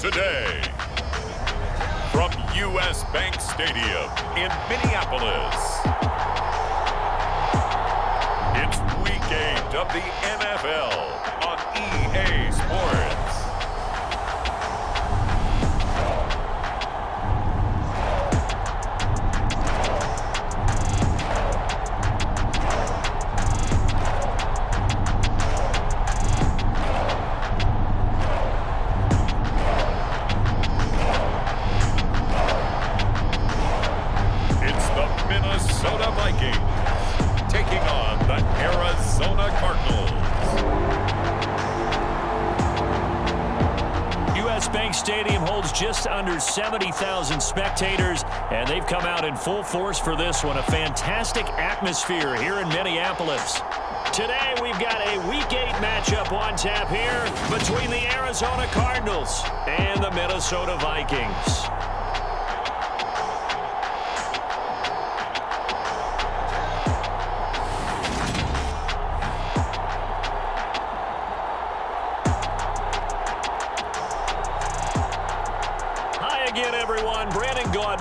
today. From U.S. Bank Stadium in Minneapolis, it's Week 8 of the NFL on EA Sports. Vikings taking on the Arizona Cardinals. U.S. Bank Stadium holds just under 70,000 spectators, and they've come out in full force for this one. A fantastic atmosphere here in Minneapolis. Today, we've got a Week 8 matchup on tap here between the Arizona Cardinals and the Minnesota Vikings.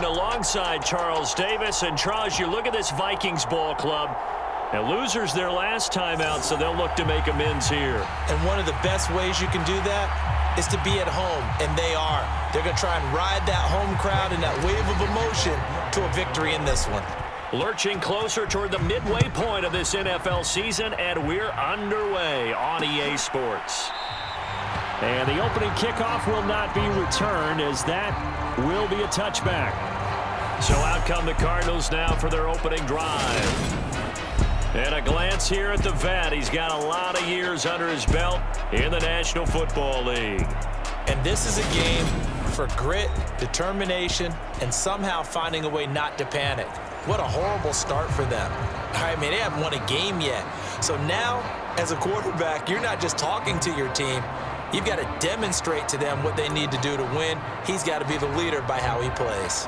Alongside Charles Davis. And Charles, you look at this Vikings ball club. And losers their last time out, so they'll look to make amends here. And one of the best ways you can do that is to be at home, and they are. They're going to try and ride that home crowd and that wave of emotion to a victory in this one. Lurching closer toward the midway point of this NFL season, and we're underway on EA Sports. And the opening kickoff will not be returned, as that will be a touchback. So out come the Cardinals now for their opening drive. And a glance here at the vet. He's got a lot of years under his belt in the National Football League. And this is a game for grit, determination, and somehow finding a way not to panic. What a horrible start for them. I mean, they haven't won a game yet. So now, as a quarterback, you're not just talking to your team. You've got to demonstrate to them what they need to do to win. He's got to be the leader by how he plays.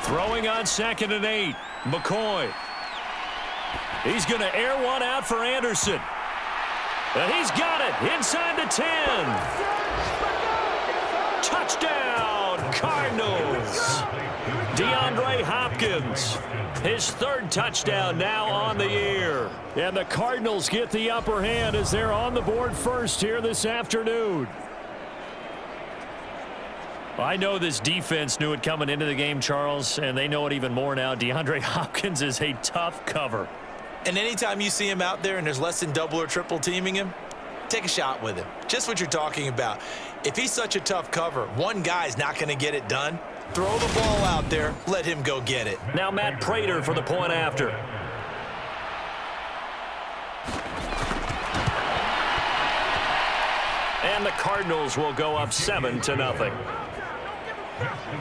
Throwing on 2nd and 8. McCoy. He's going to air one out for Anderson. And he's got it inside the 10. Touchdown, Cardinals. DeAndre Hopkins, his 3rd touchdown now on the year. And the Cardinals get the upper hand as they're on the board first here this afternoon. I know this defense knew it coming into the game, Charles, and they know it even more now. DeAndre Hopkins is a tough cover. And anytime you see him out there and there's less than double or triple teaming him, take a shot with him. Just what you're talking about. If he's such a tough cover, one guy's not going to get it done. Throw the ball out there. Let him go get it. Now Matt Prater for the point after. And the Cardinals will go up 7-0.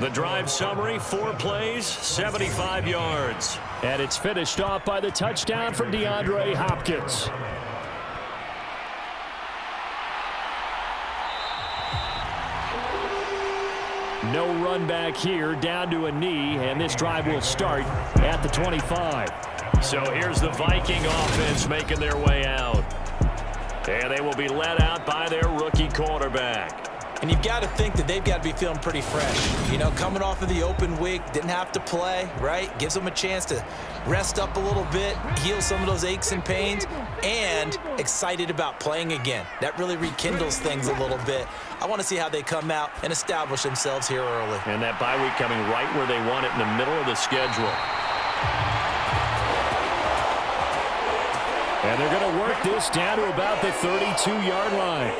The drive summary, 4 plays, 75 yards. And it's finished off by the touchdown from DeAndre Hopkins. No run back here, down to a knee, and this drive will start at the 25. So here's the Viking offense making their way out. And they will be led out by their rookie quarterback. And you've got to think that they've got to be feeling pretty fresh. You know, coming off of the open week, didn't have to play, right? Gives them a chance to rest up a little bit, heal some of those aches and pains, and excited about playing again. That really rekindles things a little bit. I want to see how they come out and establish themselves here early. And that bye week coming right where they want it, in the middle of the schedule. And they're going to work this down to about the 32-yard line.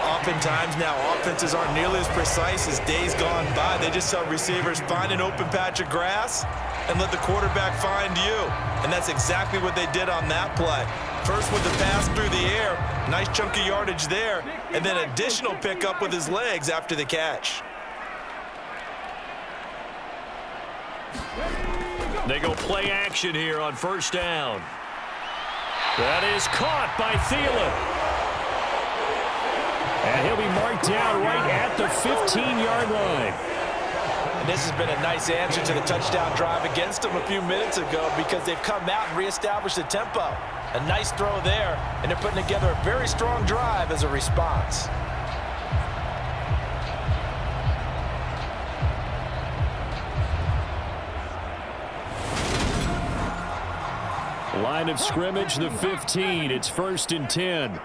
Oftentimes now, offenses aren't nearly as precise as days gone by. They just tell receivers, find an open patch of grass and let the quarterback find you. And that's exactly what they did on that play. First with the pass through the air, nice chunk of yardage there, and then additional pickup with his legs after the catch. They go play action here on 1st down. That is caught by Thielen. And he'll be marched marked down right at the 15-yard line. And this has been a nice answer to the touchdown drive against them a few minutes ago because they've come out and reestablished the tempo. A nice throw there, and they're putting together a very strong drive as a response. Line of scrimmage, the 15. It's 1st and 10.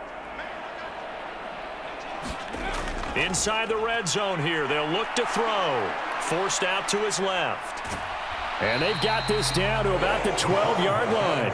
Inside the red zone here. They'll look to throw. Forced out to his left. And they've got this down to about the 12-yard line.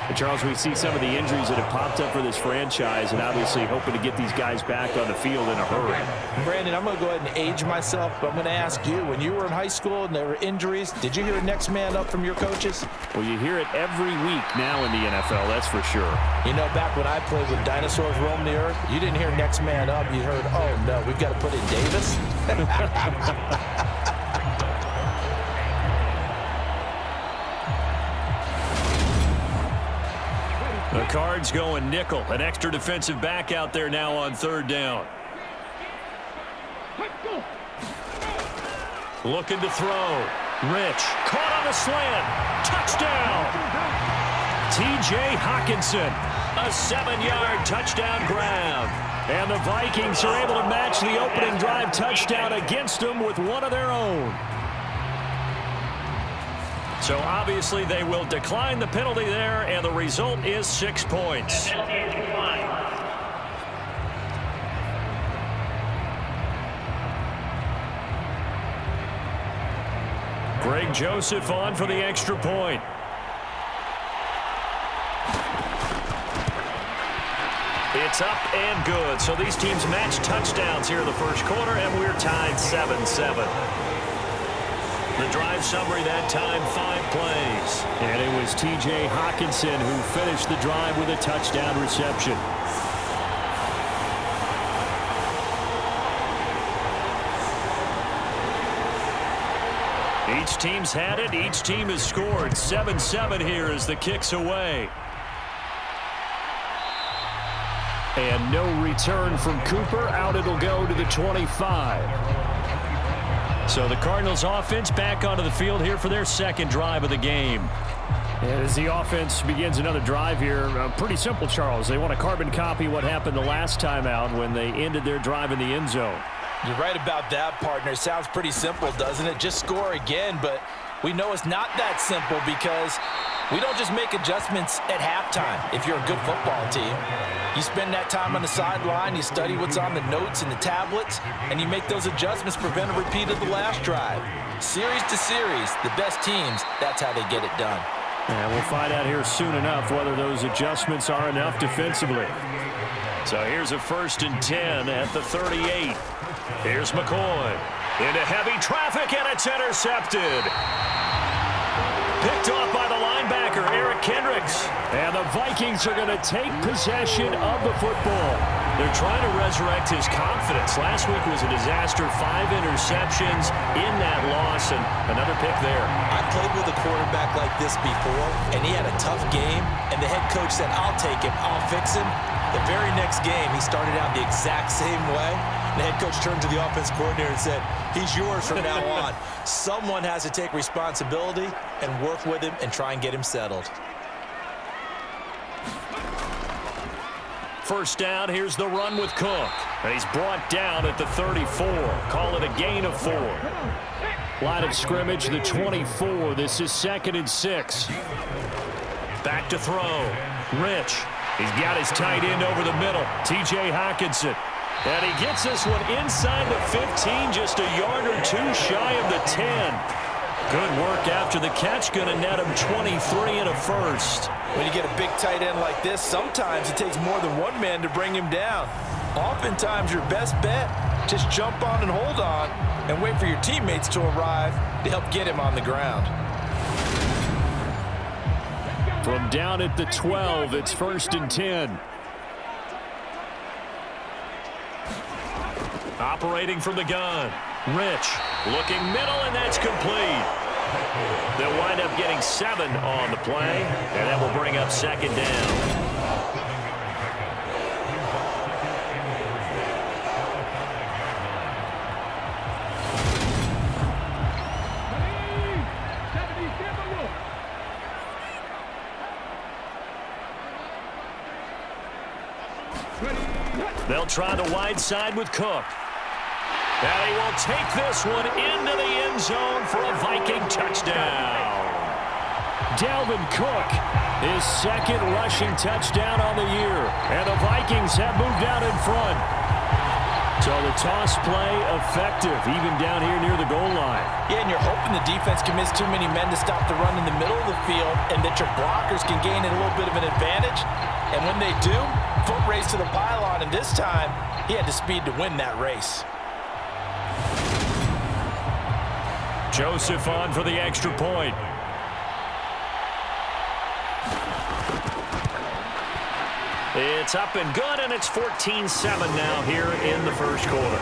And Charles, we see some of the injuries that have popped up for this franchise and obviously hoping to get these guys back on the field in a hurry. Brandon, I'm going to go ahead and age myself, but I'm going to ask you, when you were in high school and there were injuries, did you hear next man up from your coaches? Well, you hear it every week now in the NFL, that's for sure. You know, back when I played with dinosaurs roam the earth, you didn't hear next man up. You heard, oh, no, we've got to put in Davis. The Cards going nickel. An extra defensive back out there now on 3rd down. Looking to throw. Rich. Caught on the slant. Touchdown. T.J. Hockenson. A 7-yard touchdown grab. And the Vikings are able to match the opening drive touchdown against them with one of their own. So obviously they will decline the penalty there, and the result is 6 points. Greg Joseph on for the extra point. It's up and good. So these teams match touchdowns here in the first quarter, and we're tied 7-7. The drive summary that time, 5 plays. And it was T.J. Hockenson who finished the drive with a touchdown reception. Each team's had it. Each team has scored. 7-7 here as the kick's away. And no return from Cooper. Out it'll go to the 25. So the Cardinals offense back onto the field here for their second drive of the game. And as the offense begins another drive here, pretty simple, Charles. They want to carbon copy what happened the last time out when they ended their drive in the end zone. You're right about that, partner. It sounds pretty simple, doesn't it? Just score again, but we know it's not that simple because we don't just make adjustments at halftime if you're a good football team. You spend that time on the sideline, you study what's on the notes and the tablets, and you make those adjustments to prevent a repeat of the last drive. Series to series, the best teams, that's how they get it done. And we'll find out here soon enough whether those adjustments are enough defensively. So here's a 1st and 10 at the 38. Here's McCoy. Into heavy traffic, and it's intercepted. Picked off by the linebacker, Eric Kendricks. And the Vikings are going to take possession of the football. They're trying to resurrect his confidence. Last week was a disaster. 5 interceptions in that loss, and another pick there. I played with a quarterback like this before, and he had a tough game, and the head coach said, I'll take him, I'll fix him. The very next game, he started out the exact same way. The head coach turned to the offense coordinator and said, he's yours from now on. Someone has to take responsibility and work with him and try and get him settled. First down, here's the run with Cook. And he's brought down at the 34. Call it a gain of 4. Line of scrimmage, the 24. This is 2nd and 6. Back to throw. Rich. He's got his tight end over the middle. T.J. Hockenson. And he gets this one inside the 15, just a yard or 2 shy of the 10. Good work after the catch, going to net him 23 and a first. When you get a big tight end like this, sometimes it takes more than one man to bring him down. Oftentimes, your best bet, just jump on and hold on and wait for your teammates to arrive to help get him on the ground. From down at the 12, it's 1st and 10. Operating from the gun. Rich looking middle, and that's complete. They'll wind up getting 7 on the play, and that will bring up 2nd down. They'll try the wide side with Cook. And he will take this one into the end zone for a Viking touchdown. Dalvin Cook, his second rushing touchdown on the year. And the Vikings have moved out in front. So the toss play effective, even down here near the goal line. Yeah, and you're hoping the defense commits too many men to stop the run in the middle of the field and that your blockers can gain a little bit of an advantage. And when they do, foot race to the pylon, and this time, he had the speed to win that race. Joseph on for the extra point. It's up and good, and it's 14-7 now here in the first quarter.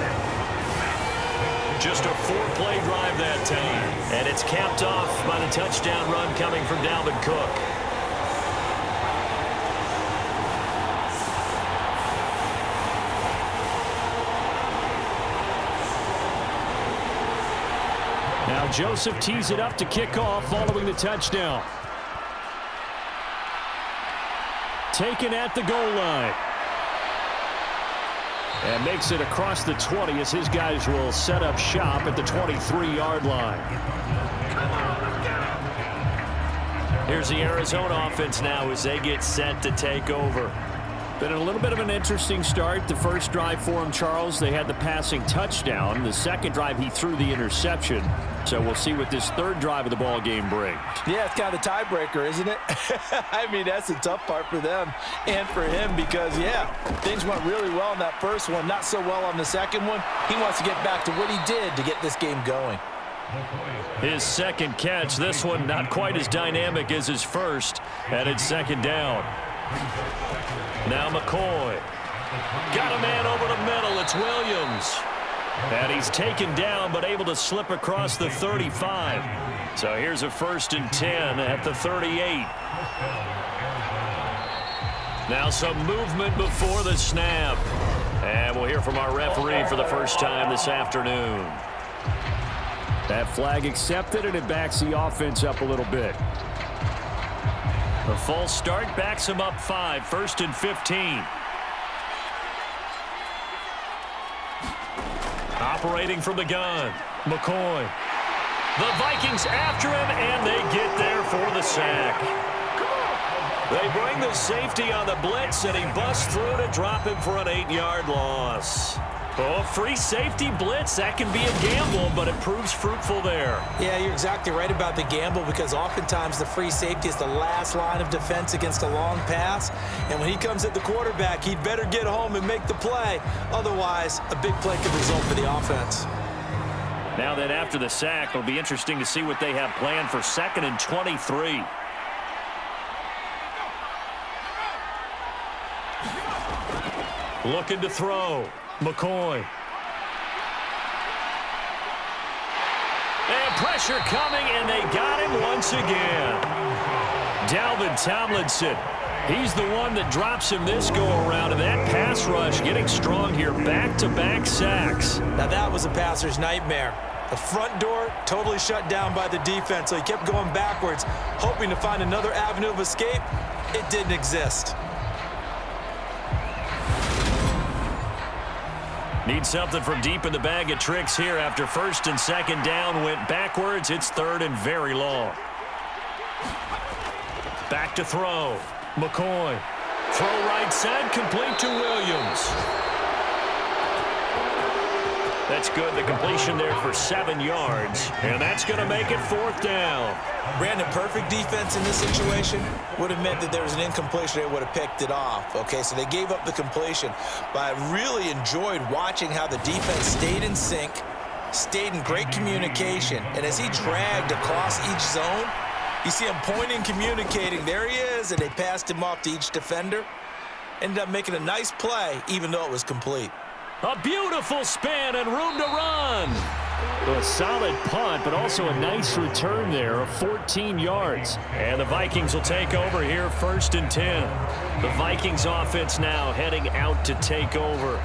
Just a 4-play drive that time. And it's capped off by the touchdown run coming from Dalvin Cook. Now Joseph tees it up to kick off following the touchdown. Taken at the goal line. And makes it across the 20 as his guys will set up shop at the 23-yard line. Here's the Arizona offense now as they get set to take over. Been a little bit of an interesting start. The first drive for him, Charles, they had the passing touchdown. The second drive, he threw the interception. So we'll see what this third drive of the ball game brings. Yeah, it's kind of the tiebreaker, isn't it? I mean, that's the tough part for them and for him because, yeah, things went really well in that first one, not so well on the second one. He wants to get back to what he did to get this game going. His second catch, this one not quite as dynamic as his first, and it's second down. Now McCoy. Got a man over the middle. It's Williams. And he's taken down but able to slip across the 35. So here's a 1st and 10 at the 38. Now some movement before the snap. And we'll hear from our referee for the first time this afternoon. That flag accepted, and it backs the offense up a little bit. A false start backs him up 5, 1st and 15. Operating from the gun, McCoy. The Vikings after him, and they get there for the sack. They bring the safety on the blitz, and he busts through to drop him for an 8-yard loss. Oh, free safety blitz, that can be a gamble, but it proves fruitful there. Yeah, you're exactly right about the gamble because oftentimes the free safety is the last line of defense against a long pass. And when he comes at the quarterback, he'd better get home and make the play. Otherwise, a big play could result for the offense. Now that after the sack, it'll be interesting to see what they have planned for 2nd and 23. Looking to throw. McCoy. And pressure coming, and they got him once again. Dalvin Tomlinson. He's the one that drops him this go-around, and that pass rush getting strong here. Back-to-back sacks. Now that was a passer's nightmare. The front door totally shut down by the defense, so he kept going backwards, hoping to find another avenue of escape. It didn't exist. Need something from deep in the bag of tricks here after 1st and 2nd down went backwards. It's 3rd and very long. Back to throw. McCoy. Throw right side, complete to Williams. That's good. The completion there for 7 yards. And that's going to make it 4th down. Brandon, perfect defense in this situation would have meant that there was an incompletion. They would have picked it off. Okay, so they gave up the completion. But I really enjoyed watching how the defense stayed in sync, stayed in great communication. And as he dragged across each zone, you see him pointing, communicating. There he is, and they passed him off to each defender. Ended up making a nice play, even though it was complete. A beautiful spin and room to run. A solid punt, but also a nice return there of 14 yards. And the Vikings will take over here 1st and 10. The Vikings offense now heading out to take over.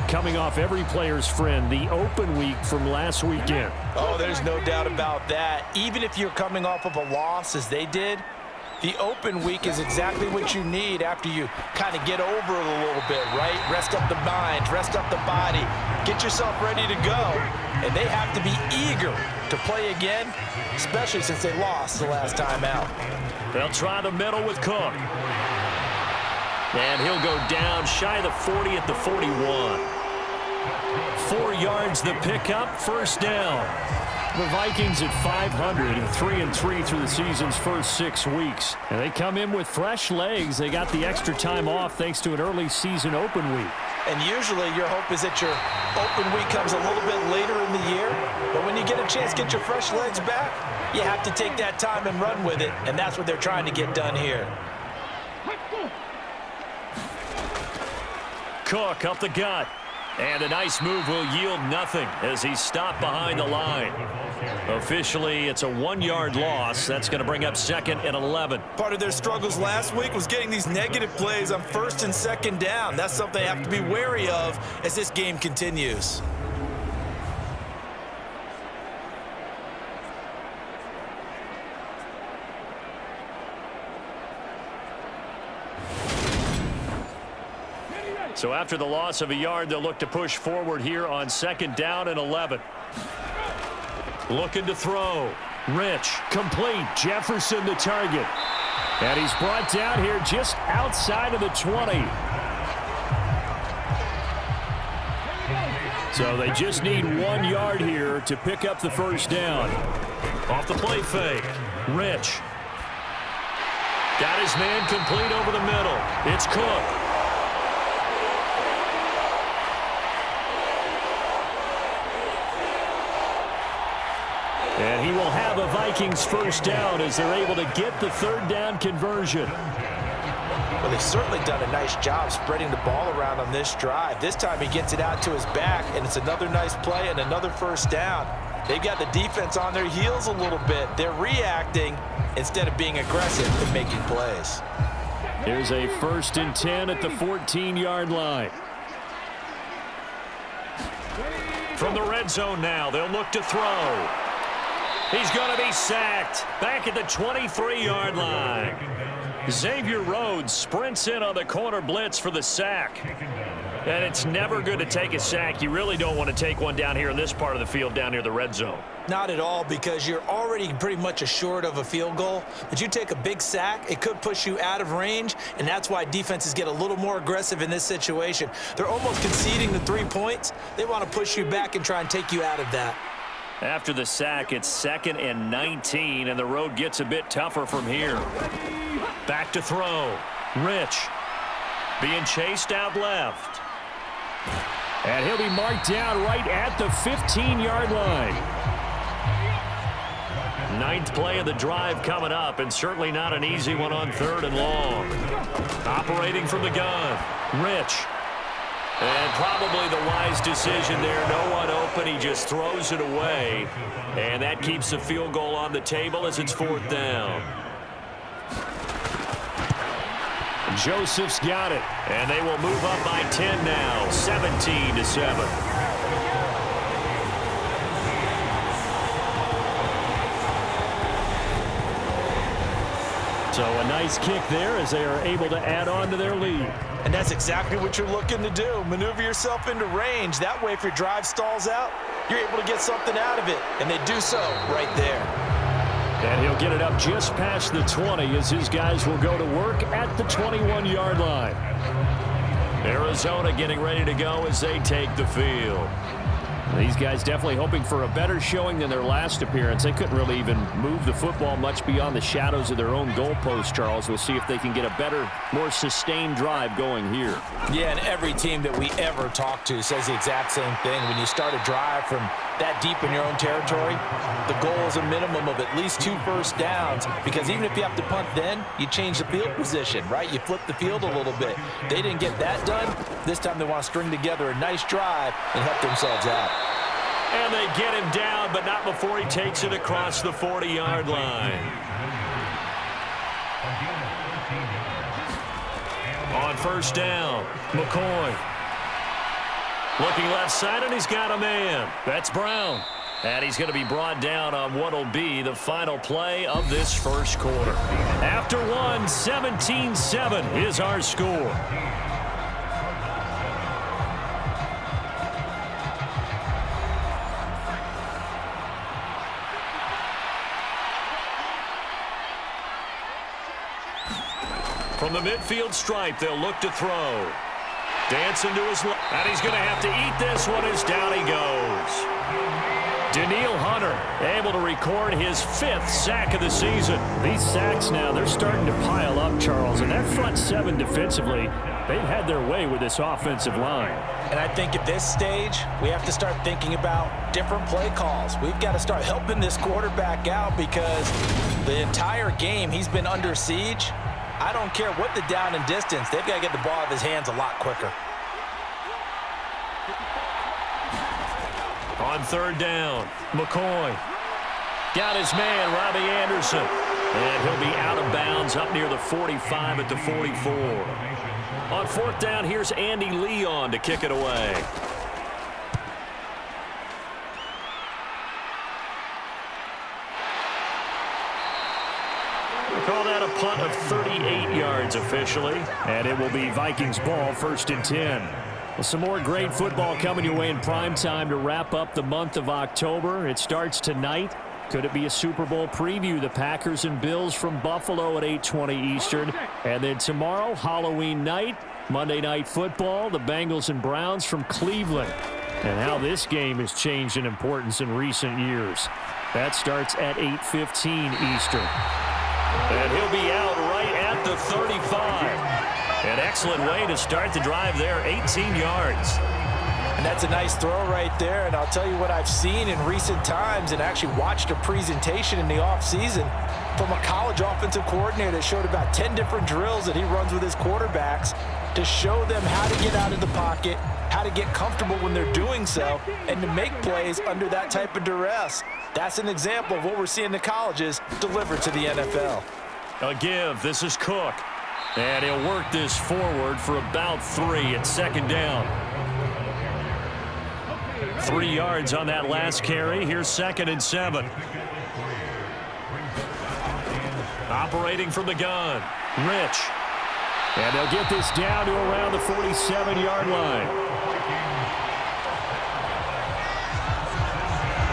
Coming off every player's friend, the open week from last weekend. Oh, there's no doubt about that. Even if you're coming off of a loss as they did, The open week is exactly what you need after you kind of get over it a little bit, right? Rest up the mind, rest up the body, get yourself ready to go. And they have to be eager to play again, especially since they lost the last time out. They'll try the middle with Cook. And he'll go down shy of the 40 at the 41. 4 yards the pickup, first down. The Vikings at 500, 3-3 through the season's first 6 weeks. And they come in with fresh legs. They got the extra time off thanks to an early season open week. And usually your hope is that your open week comes a little bit later in the year. But when you get a chance to get your fresh legs back, you have to take that time and run with it. And that's what they're trying to get done here. Cook up the gut. And a nice move will yield nothing as he's stopped behind the line. Officially, it's a 1-yard loss. That's going to bring up 2nd and 11. Part of their struggles last week was getting these negative plays on 1st and 2nd down. That's something they have to be wary of as this game continues. So after the loss of a yard, they'll look to push forward here on 2nd down and 11. Looking to throw. Rich, complete. Jefferson the target. And he's brought down here just outside of the 20. So they just need 1 yard here to pick up the first down. Off the play fake. Rich. Got his man complete over the middle. It's Cook. And he will have a Vikings first down as they're able to get the 3rd down conversion. Well, they've certainly done a nice job spreading the ball around on this drive. This time he gets it out to his back, and it's another nice play and another first down. They've got the defense on their heels a little bit. They're reacting instead of being aggressive and making plays. Here's a 1st and 10 at the 14-yard line. From the red zone now, they'll look to throw. He's going to be sacked back at the 23-yard line. Xavier Rhodes sprints in on the corner blitz for the sack. And it's never good to take a sack. You really don't want to take one down here in this part of the field down near the red zone. Not at all, because you're already pretty much assured of a field goal. But you take a big sack, it could push you out of range, and that's why defenses get a little more aggressive in this situation. They're almost conceding the 3 points. They want to push you back and try and take you out of that. After the sack, it's 2nd and 19, and the road gets a bit tougher from here. Back to throw. Rich being chased out left. And he'll be marked down right at the 15-yard line. 9th play of the drive coming up, and certainly not an easy one on 3rd and long. Operating from the gun. Rich. And probably the wise decision there. No one open. He just throws it away. And that keeps the field goal on the table as it's 4th down. Joseph's got it. And they will move up by 10 now. 17-7. So a nice kick there as they are able to add on to their lead. And that's exactly what you're looking to do. Maneuver yourself into range. That way, if your drive stalls out, you're able to get something out of it. And they do so right there. And he'll get it up just past the 20 as his guys will go to work at the 21-yard line. Arizona getting ready to go as they take the field. These guys definitely hoping for a better showing than their last appearance. They couldn't really even move the football much beyond the shadows of their own goalpost, Charles. We'll see if they can get a better, more sustained drive going here. Yeah, and every team that we ever talk to says the exact same thing. When you start a drive from that deep in your own territory, the goal is a minimum of at least 2 first downs, because even if you have to punt then, you change the field position, right? You flip the field a little bit. They didn't get that done. This time they want to string together a nice drive and help themselves out. And they get him down, but not before he takes it across the 40-yard line. On first down, McCoy. Looking left side, and he's got a man. That's Brown. And he's going to be brought down on what will be the final play of this first quarter. After one, 17-7 is our score. From the midfield stripe, they'll look to throw. Dancing to his left, and he's going to have to eat this one as down he goes. Daniil Hunter able to record his 5th sack of the season. These sacks now, they're starting to pile up, Charles, and that front 7 defensively, they've had their way with this offensive line. And I think at this stage, we have to start thinking about different play calls. We've got to start helping this quarterback out because the entire game he's been under siege. I don't care what the down and distance, they've got to get the ball out of his hands a lot quicker. On 3rd down, McCoy got his man, Robbie Anderson. And he'll be out of bounds up near the 45 at the 44. On 4th down, here's Andy Leon to kick it away. Call that a punt of 38 yards officially, and it will be Vikings ball, 1st and 10. Well, some more great football coming your way in prime time to wrap up the month of October. It starts tonight. Could it be a Super Bowl preview? The Packers and Bills from Buffalo at 8:20 Eastern. And then tomorrow, Halloween night, Monday Night Football, the Bengals and Browns from Cleveland. And how this game has changed in importance in recent years. That starts at 8:15 Eastern. And he'll be out right at the 35. An excellent way to start the drive there, 18 yards. And that's a nice throw right there. And I'll tell you what I've seen in recent times and actually watched a presentation in the offseason from a college offensive coordinator that showed about 10 different drills that he runs with his quarterbacks to show them how to get out of the pocket, how to get comfortable when they're doing so, and to make plays under that type of duress. That's an example of what we're seeing in the colleges delivered to the NFL. A give. This is Cook. And he'll work this forward for about 3 at 2nd down. 3 yards on that last carry. Here's 2nd and 7. Operating from the gun, Rich. And they'll get this down to around the 47-yard line.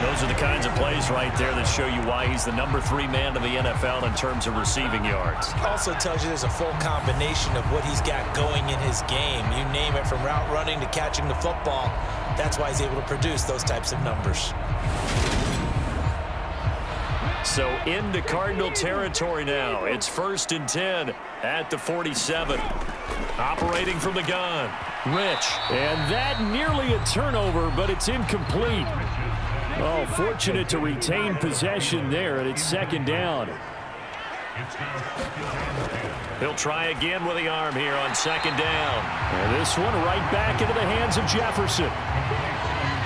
Those are the kinds of plays right there that show you why he's the number 3 man in the NFL in terms of receiving yards. Also tells you there's a full combination of what he's got going in his game. You name it, from route running to catching the football. That's why he's able to produce those types of numbers. So into Cardinal territory now. It's 1st and 10 at the 47. Operating from the gun, Rich. And that nearly a turnover, but it's incomplete. Oh, fortunate to retain possession there, and it's 2nd down. He'll try again with the arm here on 2nd down. And this one right back into the hands of Jefferson.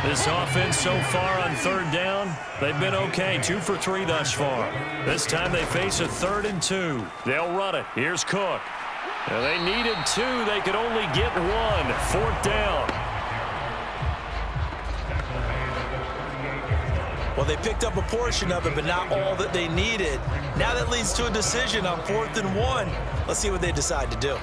This offense so far on 3rd down, they've been okay. 2 for 3 thus far. This time they face a 3rd and 2. They'll run it. Here's Cook. Now they needed 2. They could only get 1. 4th down. Well, they picked up a portion of it, but not all that they needed. Now that leads to a decision on 4th and 1. Let's see what they decide to do.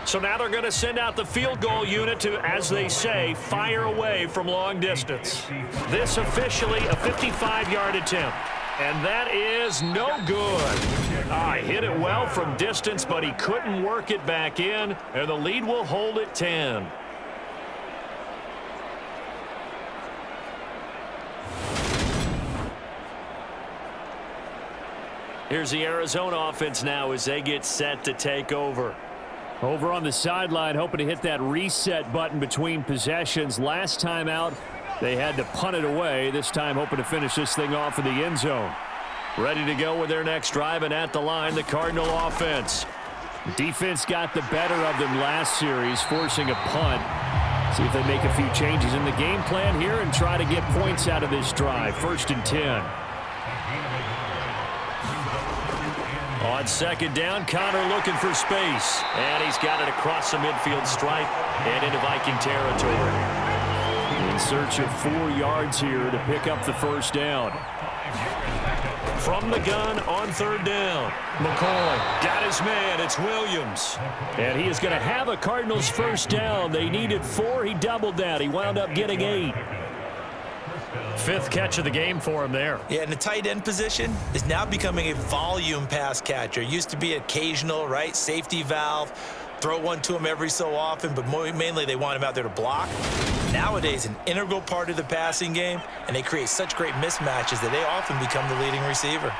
So now they're going to send out the field goal unit to, as they say, fire away from long distance. This officially a 55-yard attempt. And that is no good. Hit it well from distance, but he couldn't work it back in. And the lead will hold at 10. Here's the Arizona offense now as they get set to take over. Over on the sideline, hoping to hit that reset button between possessions. Last time out, they had to punt it away. This time, hoping to finish this thing off in the end zone. Ready to go with their next drive, and at the line, the Cardinal offense. Defense got the better of them last series, forcing a punt. See if they make a few changes in the game plan here and try to get points out of this drive. 1st and 10. On 2nd down, Connor looking for space. And he's got it across the midfield stripe and into Viking territory. In search of 4 yards here to pick up the 1st down. From the gun on 3rd down. McCoy got his man. It's Williams. And he is going to have a Cardinals 1st down. They needed 4. He doubled that. He wound up getting 8. 5th catch of the game for him there. Yeah, and the tight end position is now becoming a volume pass catcher. Used to be occasional, right? Safety valve. Throw one to him every so often, but mainly they want him out there to block. Nowadays, an integral part of the passing game, and they create such great mismatches that they often become the leading receiver.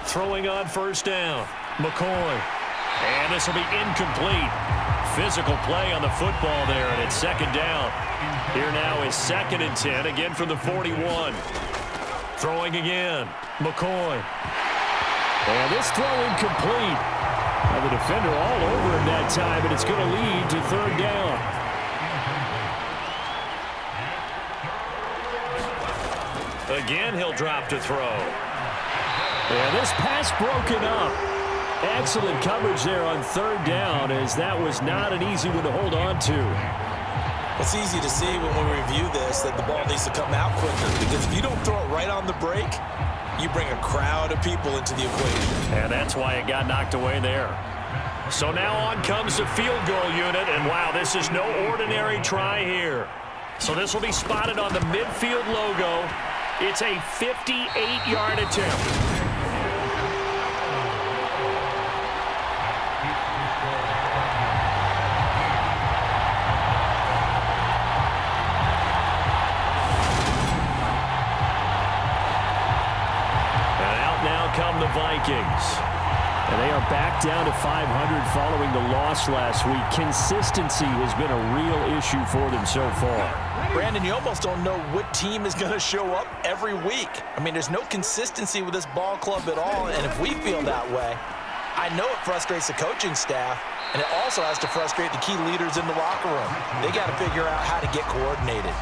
Throwing on 1st down. McCoy. And this will be incomplete. Physical play on the football there, and it's 2nd down. Here now is 2nd and 10, again from the 41. Throwing again. McCoy. And this throw incomplete. Now the defender all over him that time, and it's going to lead to 3rd down. Again, he'll drop to throw. And this pass broken up. Excellent coverage there on 3rd down, as that was not an easy one to hold on to. It's easy to see when we review this that the ball needs to come out quicker, because if you don't throw it right on the break, you bring a crowd of people into the equation. And that's why it got knocked away there. So now on comes the field goal unit, and wow, this is no ordinary try here. So this will be spotted on the midfield logo. It's a 58-yard attempt. Come the Vikings. And they are back down to 500 following the loss last week. Consistency has been a real issue for them so far. Brandon, you almost don't know what team is going to show up every week. I mean, there's no consistency with this ball club at all, and if we feel that way, I know it frustrates the coaching staff, and it also has to frustrate the key leaders in the locker room. They got to figure out how to get coordinated.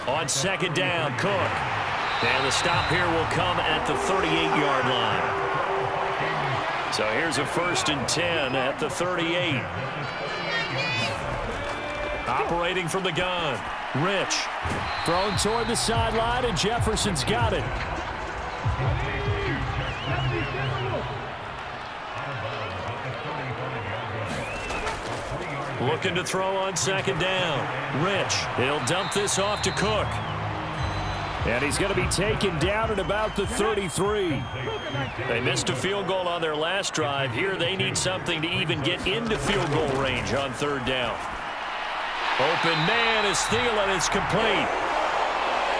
On 2nd down, Cook. And the stop here will come at the 38-yard line. So here's a 1st and 10 at the 38. Operating from the gun. Rich. Thrown toward the sideline, and Jefferson's got it. Looking to throw on 2nd down. Rich. He'll dump this off to Cook. And he's going to be taken down at about the 33. They missed a field goal on their last drive. Here they need something to even get into field goal range on 3rd down. Open man is Thielen. It's complete.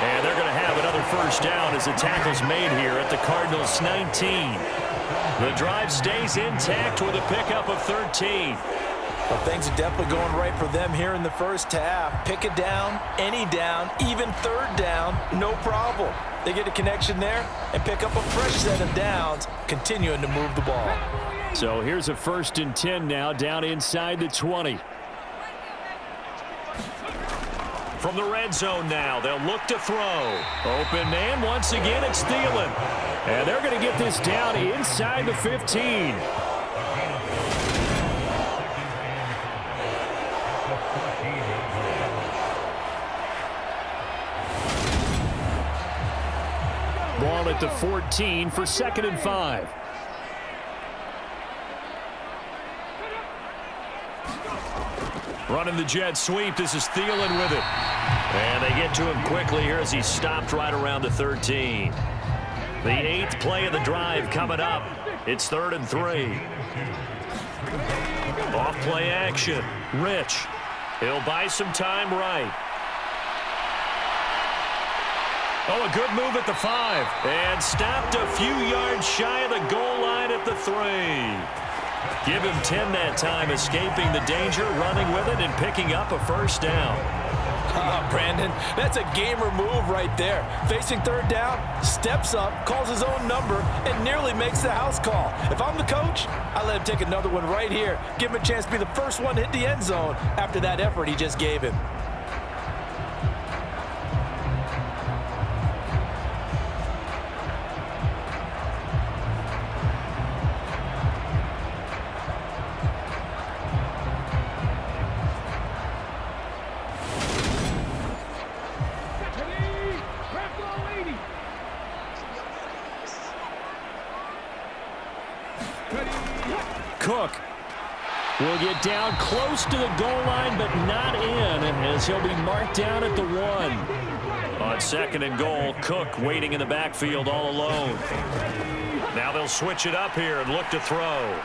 And they're going to have another 1st down as the tackle's made here at the Cardinals' 19. The drive stays intact with a pickup of 13. Well, things are definitely going right for them here in the first half. Pick a down, any down, even 3rd down, no problem. They get a connection there and pick up a fresh set of downs, continuing to move the ball. So here's a 1st and 10 now, down inside the 20. From the red zone now, they'll look to throw. Open man, once again, it's Thielen. And they're going to get this down inside the 15. Ball at the 14 for 2nd and 5. Running the jet sweep. This is Thielen with it. And they get to him quickly here as he's stopped right around the 13. The 8th play of the drive coming up. It's 3rd and 3. Off play action. Rich. He'll buy some time right. Oh, a good move at the 5. And stopped a few yards shy of the goal line at the 3. Give him 10 that time, escaping the danger, running with it, and picking up a 1st down. Brandon, that's a gamer move right there. Facing third down, steps up, calls his own number, and nearly makes the house call. If I'm the coach, I let him take another one right here. Give him a chance to be the first one to hit the end zone after that effort he just gave him. Cook will get down close to the goal line, but not in, as he'll be marked down at the 1. On 2nd and goal, Cook waiting in the backfield all alone. Now they'll switch it up here and look to throw.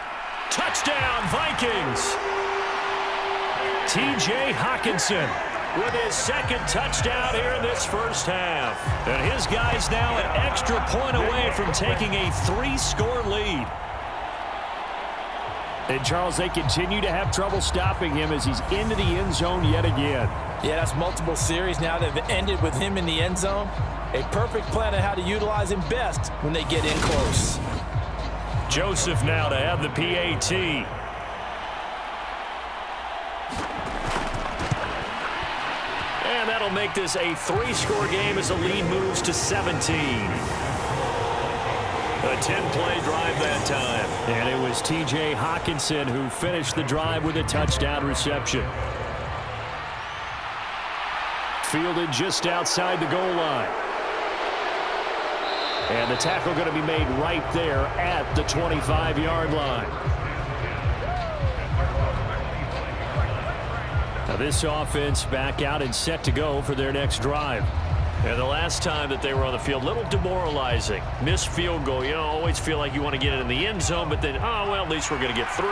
Touchdown, Vikings! T.J. Hockenson with his 2nd touchdown here in this first half. And his guys now an extra point away from taking a 3-score lead. And, Charles, they continue to have trouble stopping him as he's into the end zone yet again. Yeah, that's multiple series now that have ended with him in the end zone. A perfect plan on how to utilize him best when they get in close. Joseph now to have the PAT. And that'll make this a 3-score game as the lead moves to 17. A 10-play drive that time. And it was T.J. Hockenson who finished the drive with a touchdown reception. Fielded just outside the goal line. And the tackle going to be made right there at the 25-yard line. Now this offense back out and set to go for their next drive. And the last time that they were on the field, a little demoralizing. Missed field goal. You know, always feel like you want to get it in the end zone, but then, oh, well, at least we're going to get 3.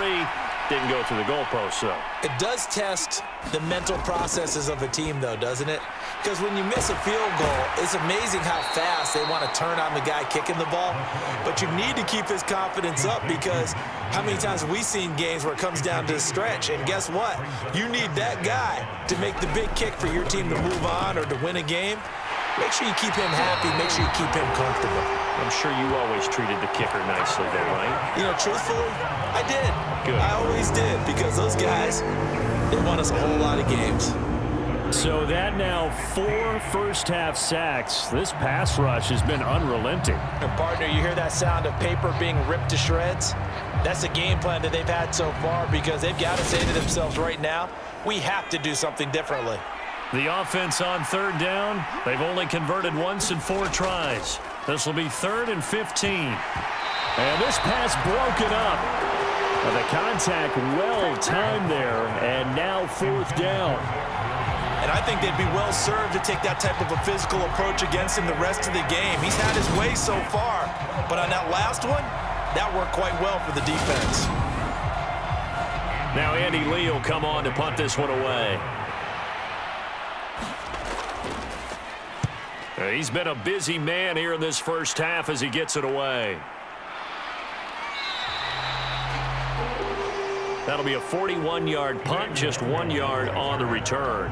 Didn't go through the goalpost, so. It does test the mental processes of a team, though, doesn't it? Because when you miss a field goal, it's amazing how fast they want to turn on the guy kicking the ball. But you need to keep his confidence up, because how many times have we seen games where it comes down to a stretch? And guess what? You need that guy to make the big kick for your team to move on or to win a game. Make sure you keep him happy. Make sure you keep him comfortable. I'm sure you always treated the kicker nicely, though, right? You know, truthfully, I did. Good. I always did, because those guys, they won us a whole lot of games. So that now 4 first-half sacks. This pass rush has been unrelenting. And partner, you hear that sound of paper being ripped to shreds? That's the game plan that they've had so far, because they've got to say to themselves right now, we have to do something differently. The offense on 3rd down, they've only converted once in 4 tries. This will be 3rd and 15. And this pass broken up. And the contact well timed there, and now 4th down. And I think they'd be well served to take that type of a physical approach against him the rest of the game. He's had his way so far, but on that last one, that worked quite well for the defense. Now Andy Lee will come on to punt this one away. He's been a busy man here in this first half as he gets it away. That'll be a 41-yard punt, just 1 yard on the return.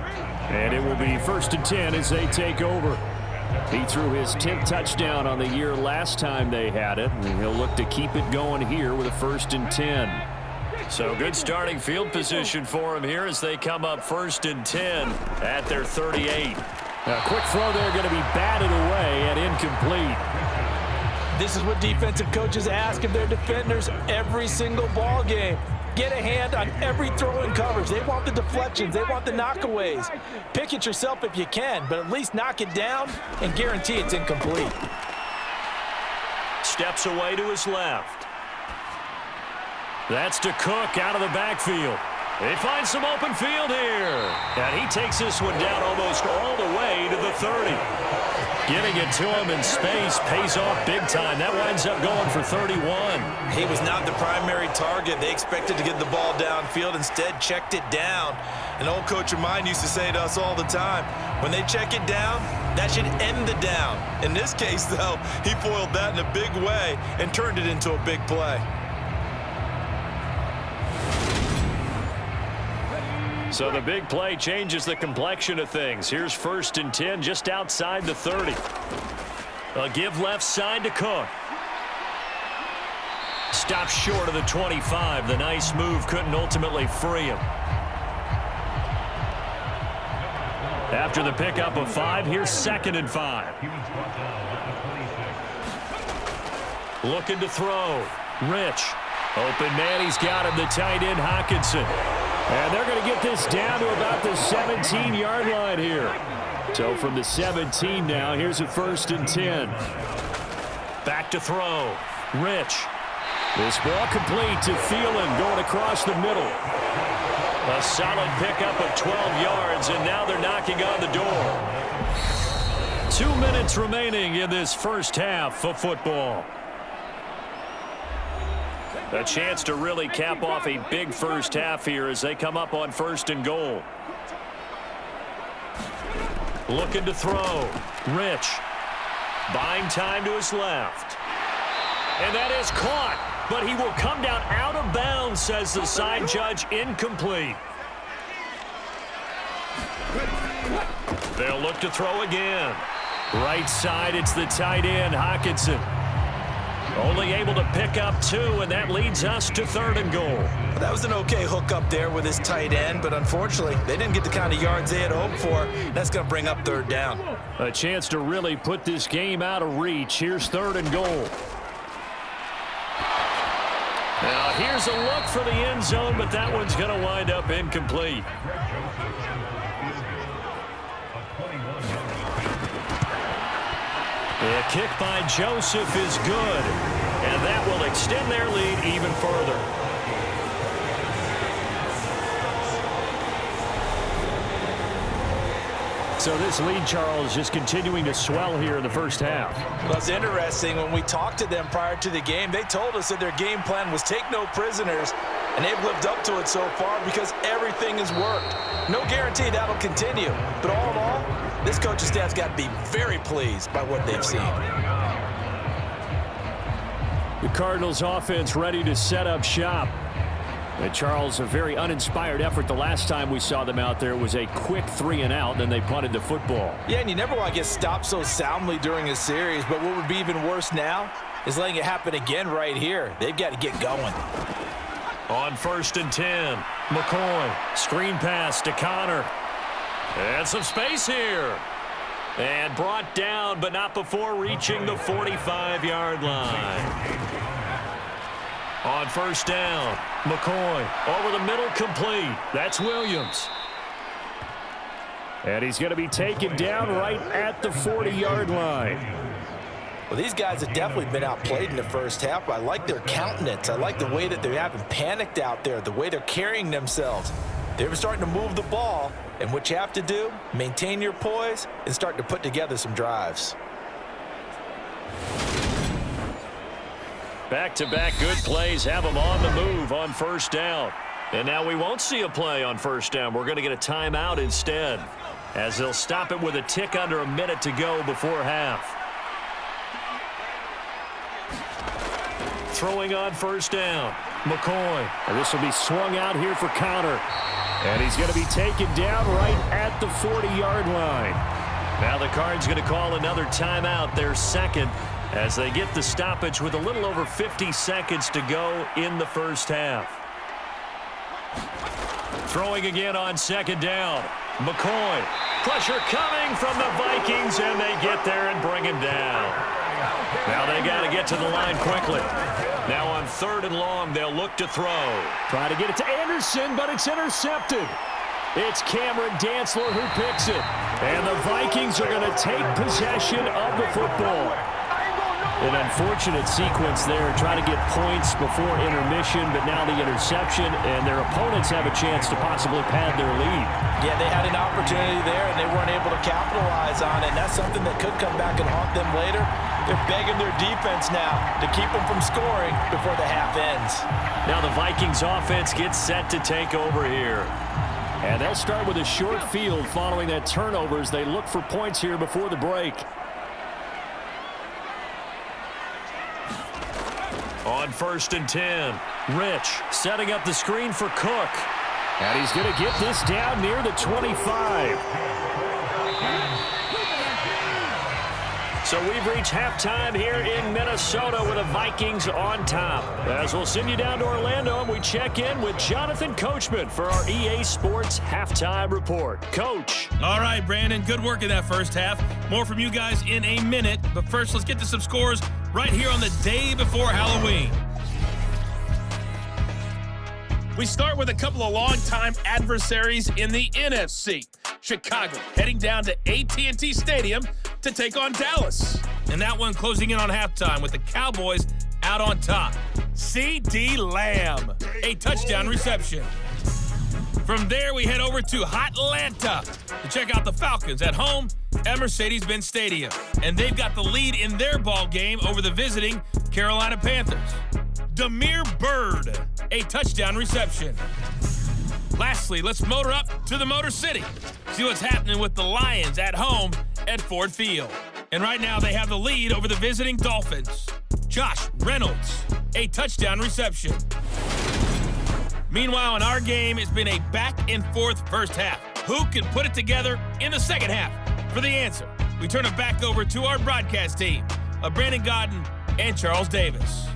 And it will be 1st and 10 as they take over. He threw his 10th touchdown on the year last time they had it, and he'll look to keep it going here with a 1st and 10. So good starting field position for him here as they come up 1st and 10 at their 38. A quick throw there going to be batted away and incomplete. This is what defensive coaches ask of their defenders every single ball game. Get a hand on every throw in coverage. They want the deflections. They want the knockaways. Pick it yourself if you can, but at least knock it down and guarantee it's incomplete. Steps away to his left. That's to Cook out of the backfield. They find some open field here. And he takes this one down almost all the way to the 30. Getting it to him in space pays off big time. That winds up going for 31. He was not the primary target. They expected to get the ball downfield. Instead, checked it down. An old coach of mine used to say to us all the time, when they check it down, that should end the down. In this case, though, he foiled that in a big way and turned it into a big play. So the big play changes the complexion of things. Here's 1st and 10 just outside the 30. A give left side to Cook. Stops short of the 25. The nice move couldn't ultimately free him. After the pickup of 5, here's 2nd and 5. Looking to throw. Rich. Open man, he's got him, the tight end, Hockenson. And they're going to get this down to about the 17-yard line here. So from the 17 now, here's a 1st and 10. Back to throw. Rich. This ball complete to Thielen going across the middle. A solid pickup of 12 yards, and now they're knocking on the door. 2 minutes remaining in this first half of football. A chance to really cap off a big first half here as they come up on 1st and goal. Looking to throw. Rich. Buying time to his left. And that is caught, but he will come down out of bounds, says the side judge. Incomplete. They'll look to throw again. Right side, it's the tight end, Hockenson. Only able to pick up 2, and that leads us to 3rd and goal. That was an okay hook up there with his tight end, but unfortunately, they didn't get the kind of yards they had hoped for. That's going to bring up 3rd down. A chance to really put this game out of reach. Here's 3rd and goal. Now, here's a look for the end zone, but that one's going to wind up incomplete. The kick by Joseph is good, and that will extend their lead even further. So this lead, Charles, just continuing to swell here in the first half. Well, it's interesting. When we talked to them prior to the game, they told us that their game plan was take no prisoners, and they've lived up to it so far because everything has worked. No guarantee that'll continue, but all in all, this coaching staff's got to be very pleased by what they've seen. The Cardinals offense ready to set up shop. And Charles, a very uninspired effort. The last time we saw them out there was a quick 3-and-out, then they punted the football. Yeah, and you never want to get stopped so soundly during a series, but what would be even worse now is letting it happen again right here. They've got to get going. On 1st and 10, McCoy, screen pass to Connor. And some space here. And brought down, but not before reaching the 45-yard line. On 1st down, McCoy over the middle, complete. That's Williams. And he's going to be taken down right at the 40-yard line. Well, these guys have definitely been outplayed in the first half. I like their countenance. I like the way that they haven't panicked out there, the way they're carrying themselves. They're starting to move the ball, and what you have to do, maintain your poise and start to put together some drives. Back-to-back good plays have them on the move on 1st down. And now we won't see a play on 1st down. We're going to get a timeout instead, as they'll stop it with a tick under a minute to go before half. Throwing on 1st down, McCoy. And this will be swung out here for Connor. And he's going to be taken down right at the 40-yard line. Now the Cards going to call another timeout, their second, as they get the stoppage with a little over 50 seconds to go in the first half. Throwing again on 2nd down. McCoy. Pressure coming from the Vikings, and they get there and bring him down. Now they got to get to the line quickly. Now on 3rd and long, they'll look to throw. Try to get it to Anderson, but it's intercepted. It's Cameron Dantzler who picks it. And the Vikings are going to take possession of the football. An unfortunate sequence there, trying to get points before intermission, but now the interception, and their opponents have a chance to possibly pad their lead. Yeah, they had an opportunity there, and they weren't able to capitalize on it, and that's something that could come back and haunt them later. They're begging their defense now to keep them from scoring before the half ends. Now the Vikings offense gets set to take over here. And they'll start with a short field following that turnover as they look for points here before the break. On 1st and 10, Rich setting up the screen for Cook. And he's going to get this down near the 25. So we've reached halftime here in Minnesota with the Vikings on top. As we'll send you down to Orlando and we check in with Jonathan Coachman for our EA Sports Halftime Report. Coach. All right, Brandon, good work in that first half. More from you guys in a minute. But first, let's get to some scores right here on the day before Halloween. We start with a couple of longtime adversaries in the NFC. Chicago heading down to AT&T Stadium to take on Dallas. And that one closing in on halftime with the Cowboys out on top. C.D. Lamb, a touchdown reception. From there, we head over to Atlanta to check out the Falcons at home at Mercedes-Benz Stadium. And they've got the lead in their ball game over the visiting Carolina Panthers. Damiere Byrd, a touchdown reception. Lastly, let's motor up to the Motor City. See what's happening with the Lions at home at Ford Field. And right now they have the lead over the visiting Dolphins. Josh Reynolds, a touchdown reception. Meanwhile, in our game, it's been a back-and-forth first half. Who can put it together in the second half? For the answer, we turn it back over to our broadcast team of Brandon Godden and Charles Davis.